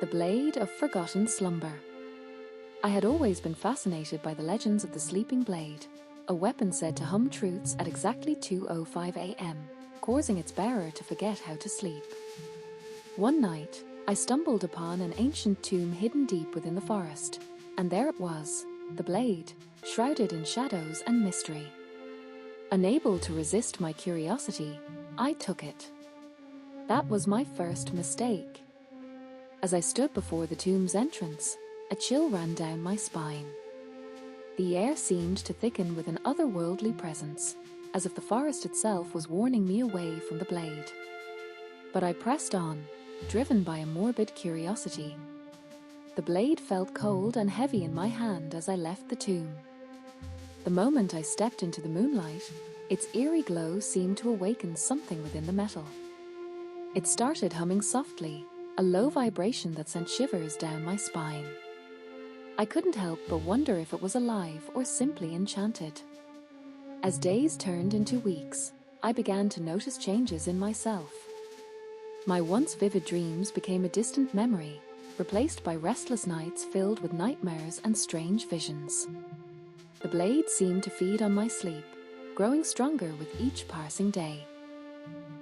The Blade of Forgotten Slumber. I had always been fascinated by the legends of the sleeping blade, a weapon said to hum truths at exactly 2:05 a.m., causing its bearer to forget how to sleep. One night, I stumbled upon an ancient tomb hidden deep within the forest, and there it was, the blade, shrouded in shadows and mystery. Unable to resist my curiosity, I took it. That was my first mistake. As I stood before the tomb's entrance, a chill ran down my spine. The air seemed to thicken with an otherworldly presence, as if the forest itself was warning me away from the blade. But I pressed on, driven by a morbid curiosity. The blade felt cold and heavy in my hand as I left the tomb. The moment I stepped into the moonlight, its eerie glow seemed to awaken something within the metal. It started humming softly, a low vibration that sent shivers down my spine. I couldn't help but wonder if it was alive or simply enchanted. As days turned into weeks, I began to notice changes in myself. My once vivid dreams became a distant memory, replaced by restless nights filled with nightmares and strange visions. The blade seemed to feed on my sleep, growing stronger with each passing day.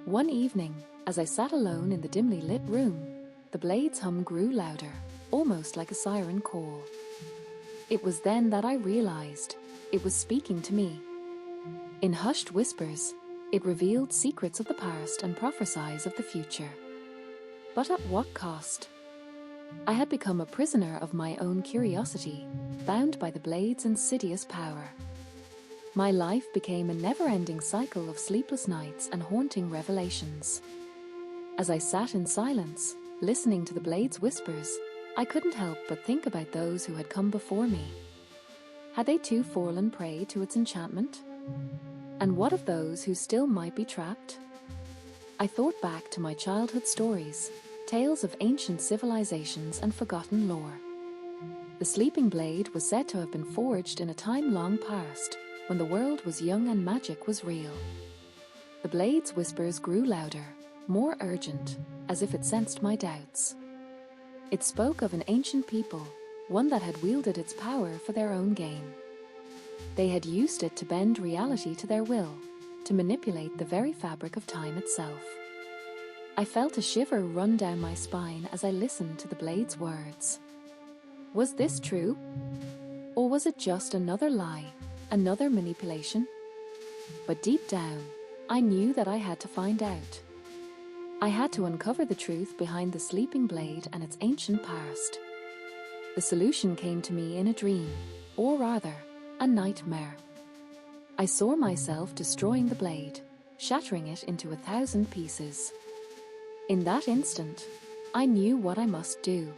One evening, as I sat alone in the dimly lit room, the blade's hum grew louder, almost like a siren call. It was then that I realized it was speaking to me. In hushed whispers, it revealed secrets of the past and prophesies of the future. But at what cost? I had become a prisoner of my own curiosity, bound by the blade's insidious power. My life became a never-ending cycle of sleepless nights and haunting revelations. As I sat in silence, listening to the blade's whispers, I couldn't help but think about those who had come before me. Had they too fallen prey to its enchantment? And what of those who still might be trapped? I thought back to my childhood stories, tales of ancient civilizations and forgotten lore. The sleeping blade was said to have been forged in a time long past, when the world was young and magic was real. The blade's whispers grew louder, more urgent, as if it sensed my doubts. It spoke of an ancient people, one that had wielded its power for their own gain. They had used it to bend reality to their will, to manipulate the very fabric of time itself. I felt a shiver run down my spine as I listened to the blade's words. Was this true? Or was it just another lie, another manipulation? But deep down, I knew that I had to find out. I had to uncover the truth behind the sleeping blade and its ancient past. The solution came to me in a dream, or rather, a nightmare. I saw myself destroying the blade, shattering it into 1,000 pieces. In that instant, I knew what I must do.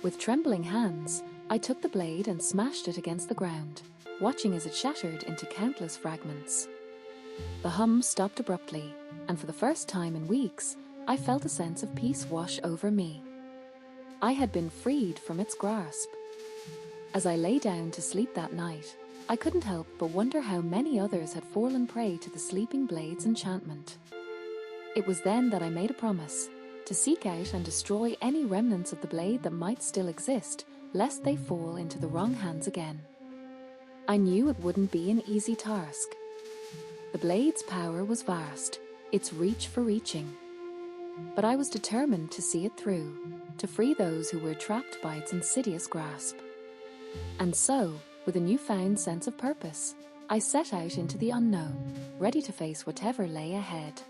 With trembling hands, I took the blade and smashed it against the ground, watching as it shattered into countless fragments. The hum stopped abruptly, and for the first time in weeks, I felt a sense of peace wash over me. I had been freed from its grasp. As I lay down to sleep that night, I couldn't help but wonder how many others had fallen prey to the sleeping blade's enchantment. It was then that I made a promise, to seek out and destroy any remnants of the blade that might still exist, lest they fall into the wrong hands again. I knew it wouldn't be an easy task. The blade's power was vast, its reach far-reaching. But I was determined to see it through, to free those who were trapped by its insidious grasp. And so, with a newfound sense of purpose, I set out into the unknown, ready to face whatever lay ahead.